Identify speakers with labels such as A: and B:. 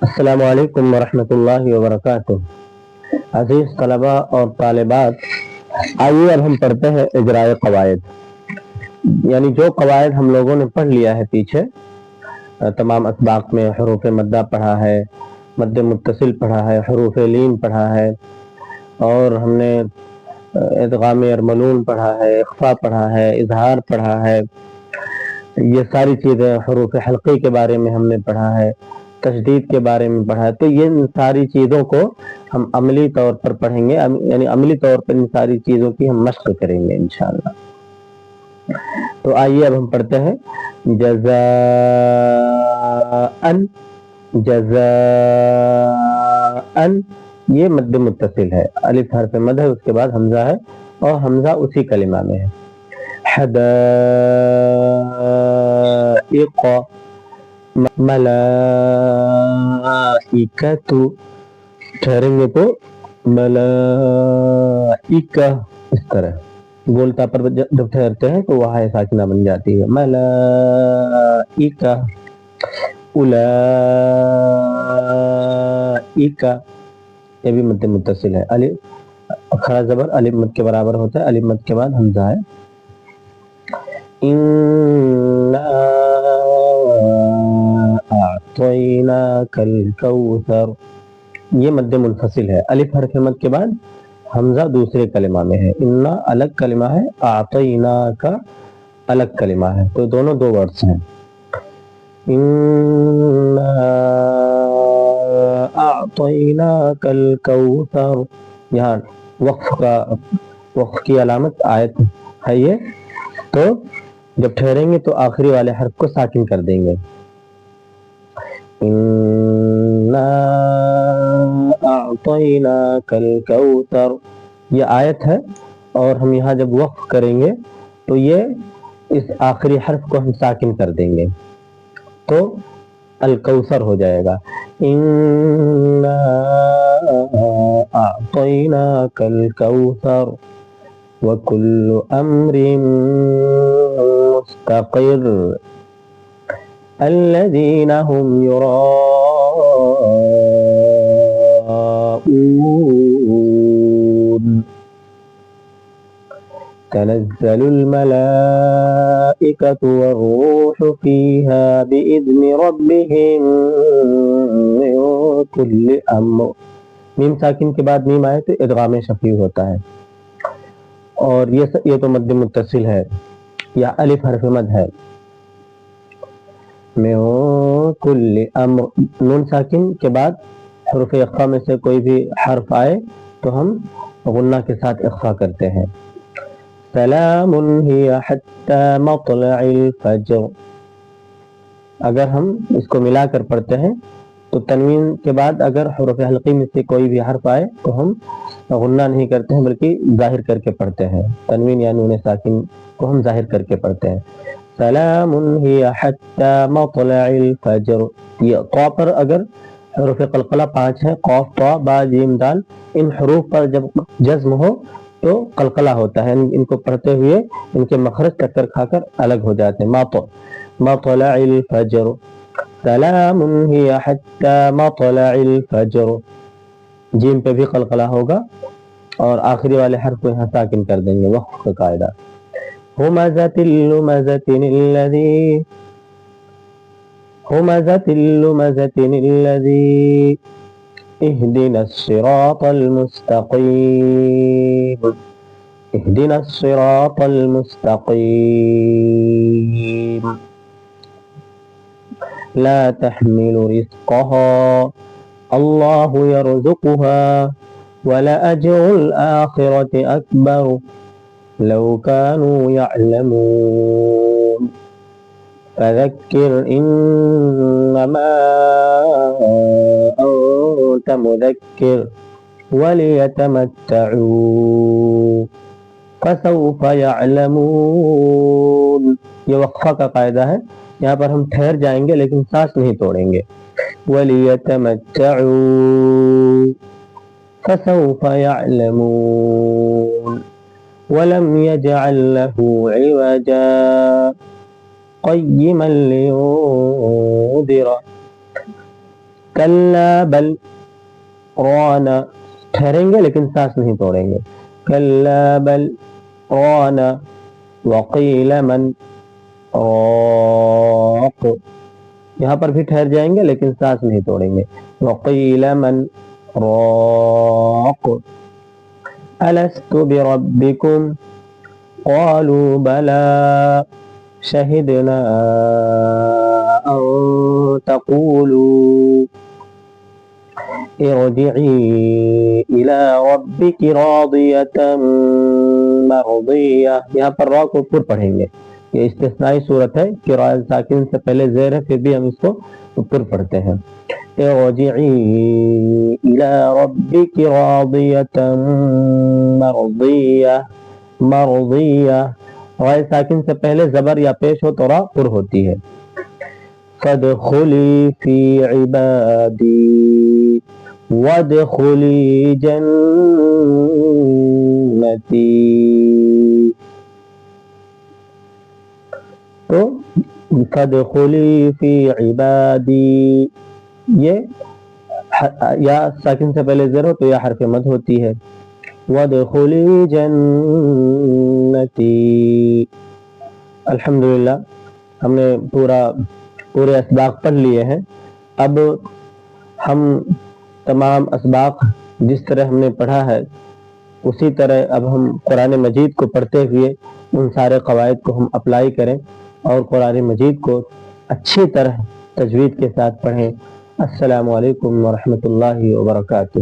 A: السلام علیکم ورحمۃ اللہ وبرکاتہ۔ عزیز طلباء اور طالبات، آئیے اب ہم پڑھتے ہیں اجرائے قواعد، یعنی جو قواعد ہم لوگوں نے پڑھ لیا ہے پیچھے تمام اسباق میں۔ حروف مدہ پڑھا ہے، مد متصل پڑھا ہے، حروف لین پڑھا ہے، اور ہم نے ادغام ارملون پڑھا ہے، اخفا پڑھا ہے، اظہار پڑھا ہے، یہ ساری چیزیں۔ حروف حلقی کے بارے میں ہم نے پڑھا ہے، تشدید کے بارے میں پڑھا ہے۔ تو یہ ساری چیزوں کو ہم عملی طور پر پڑھیں گے، یعنی عملی طور پر ان ساری چیزوں کی ہم مشق کریں گے انشاءاللہ۔ تو آئیے اب ہم پڑھتے ہیں جزاءً۔ جزاءً یہ مد متصل ہے، الف حرف مد ہے، اس کے بعد حمزہ ہے، اور حمزہ اسی کلمہ میں ہے۔ حدائق، ملائکۃ، ٹھہریں گے تو ملائکہ، اس طرح گولتا پر جب ٹھہرتے ہیں تو وہ ہائے ساکنہ بن جاتی ہے، ملائکہ۔ اولئک، یہ بھی مد متصل ہے، الف کھڑا زبر الف مد کے برابر ہوتا ہے، الف مد کے بعد حمزہ ہے۔ اِنَّا أعطيناك الكوثر، یہ مد منفصل ہے، الف حرف مد کے بعد حمزہ دوسرے کلمہ میں ہے۔ انا الگ کلمہ ہے، اعطیناک الگ کلمہ ہے، تو دونوں دو ورڈز ہیں۔ انا اعطیناک الکوثر، یہاں وقف کی علامت آیت ہے یہ، تو جب ٹھہریں گے تو آخری والے حرف کو ساکن کر دیں گے۔ اِنَّا أعطيناك الكوثر، یہ آیت ہے، اور ہم یہاں جب وقف کریں گے تو یہ اس آخری حرف کو ہم ساکن کر دیں گے، تو الکوثر ہو جائے گا۔ اِنَّا أعطيناك الكوثر وكل أمر مستقر الذين هم يراءون تنزل الملائكة والروح فيها بإذن ربهم من كل أمر، میم ساکن کے بعد میم آئے تو ادغام شفیع ہوتا ہے، اور یہ تو مد متصل ہے یا الف حرف مد ہے۔ من کل امر، نون ساکن کے بعد حروف اخفا میں سے کوئی بھی حرف آئے تو ہم غنہ کے ساتھ اخفا کرتے ہیں۔ سلام ہی حتی مطلع الفجر، اگر ہم اس کو ملا کر پڑھتے ہیں تو تنوین کے بعد اگر حروف حلقی میں سے کوئی بھی حرف آئے تو ہم غنہ نہیں کرتے ہیں بلکہ ظاہر کر کے پڑھتے ہیں، تنوین یا نون ساکن کو ہم ظاہر کر کے پڑھتے ہیں۔ سلام ہی حتی مطلع الفجر، یہ قاف پر اگر حروف قلقلہ 5 ہیں، قاف طا با جیم دال، ان حروف پر جب جزم ہو تو قلقلہ ہوتا ہے، ان کو پڑھتے ہوئے ان کے مخرج ٹکر کھا کر الگ ہو جاتے ہیں۔ مطلع الفجر، سلام ہی حتی مطلع الفجر، جیم پہ بھی قلقلہ ہوگا، اور آخری والے حرف کو یہاں ساکن کر دیں گے، وقف کا قاعدہ۔ ہمزۃ اللمزۃ الذی، ہمزۃ اللمزۃ الذی اهدنا الصراط المستقیم، اهدنا الصراط المستقیم، لا تحمل رزقها اللہ يرزقها ولأجر الآخرة أكبر لو كانوا يعلمون، فذكر إنما أنت مذكر وليتمتعوا فسوف يعلمون، یہ وقفہ کا قاعدہ ہے، یہاں پر ہم ٹھہر جائیں گے لیکن سانس نہیں توڑیں گے۔ وَلِيَتَمَتَّعُوا فَسَوْفَ يَعْلَمُونَ وَلَمْ يَجْعَلْ لَهُ عِوَجًا قَيِّمًا لِيُنذِرَ کلا بل رانا ٹھہریں گے لیکن سانس نہیں توڑیں گے. کلا بل رانا وقیل من راق یہاں پر بھی ٹھہر جائیں گے لیکن سانس نہیں توڑیں گے. وقیل من راق الست بربکم قالوا بلى شهدنا أن تقولوا ارجعي إلى ربك راضية مرضية. یہاں پر را کو اوپر پڑھیں گے. یہ استثنائی صورت ہے کہ را ساکن سے پہلے زیر ہے پھر بھی ہم اس کو اوپر پڑھتے ہیں. ارجعي إلى ربك راضية مرضية. مرضیہ رائے ساکن سے پہلے زبر یا پیش ہو تو را پر ہوتی ہے. فادخلی فی عبادی وادخلی جنتی. تو فادخلی فی عبادی یہ یا ساکن سے پہلے زر ہو تو یا حرف مد ہوتی ہے. وادخلی جنتی. الحمدللہ ہم نے پورے اسباق پڑھ لیے ہیں. اب ہم تمام اسباق جس طرح ہم نے پڑھا ہے اسی طرح اب ہم قرآن مجید کو پڑھتے ہوئے ان سارے قواعد کو ہم اپلائی کریں اور قرآن مجید کو اچھی طرح تجوید کے ساتھ پڑھیں. السلام علیکم ورحمۃ اللہ وبرکاتہ.